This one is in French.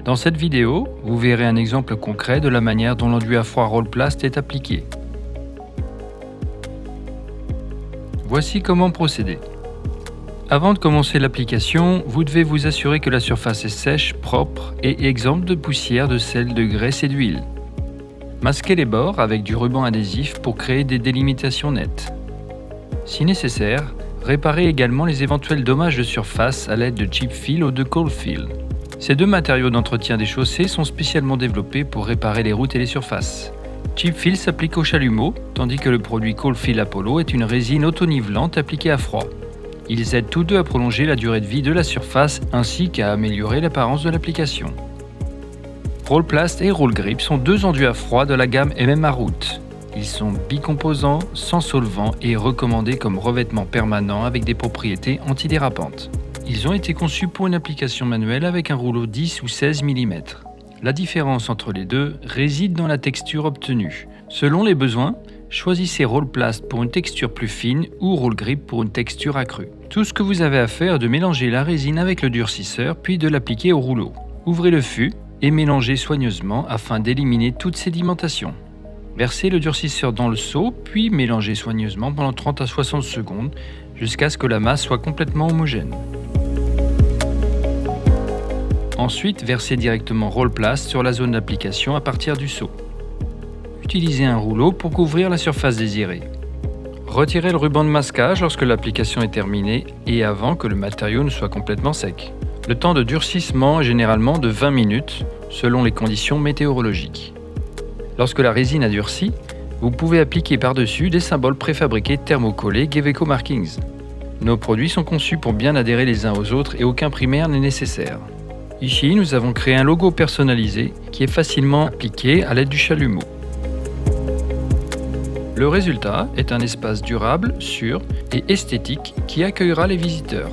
Dans cette vidéo, vous verrez un exemple concret de la manière dont l'enduit à froid Rollplast est appliqué. Voici comment procéder. Avant de commencer l'application, vous devez vous assurer que la surface est sèche, propre et exempte de poussière, de sel, de graisse et d'huile. Masquez les bords avec du ruban adhésif pour créer des délimitations nettes. Si nécessaire, réparez également les éventuels dommages de surface à l'aide de chip fill ou de cold fill. Ces deux matériaux d'entretien des chaussées sont spécialement développés pour réparer les routes et les surfaces. Chip fill s'applique au chalumeau, tandis que le produit cold fill Apollo est une résine auto-nivelante appliquée à froid. Ils aident tous deux à prolonger la durée de vie de la surface ainsi qu'à améliorer l'apparence de l'application. Rollplast et Rollgrip sont deux enduits à froid de la gamme MMA Root. Ils sont bicomposants, sans solvant et recommandés comme revêtement permanent avec des propriétés antidérapantes. Ils ont été conçus pour une application manuelle avec un rouleau 10 ou 16 mm. La différence entre les deux réside dans la texture obtenue. Selon les besoins, choisissez Rollplast pour une texture plus fine ou Rollgrip pour une texture accrue. Tout ce que vous avez à faire est de mélanger la résine avec le durcisseur puis de l'appliquer au rouleau. Ouvrez le fût et mélangez soigneusement afin d'éliminer toute sédimentation. Versez le durcisseur dans le seau puis mélangez soigneusement pendant 30 à 60 secondes jusqu'à ce que la masse soit complètement homogène. Ensuite, versez directement Rollplast sur la zone d'application à partir du seau. Utilisez un rouleau pour couvrir la surface désirée. Retirez le ruban de masquage lorsque l'application est terminée et avant que le matériau ne soit complètement sec. Le temps de durcissement est généralement de 20 minutes selon les conditions météorologiques. Lorsque la résine a durci, vous pouvez appliquer par-dessus des symboles préfabriqués thermocollés Geveco Markings. Nos produits sont conçus pour bien adhérer les uns aux autres et aucun primaire n'est nécessaire. Ici, nous avons créé un logo personnalisé qui est facilement appliqué à l'aide du chalumeau. Le résultat est un espace durable, sûr et esthétique qui accueillera les visiteurs.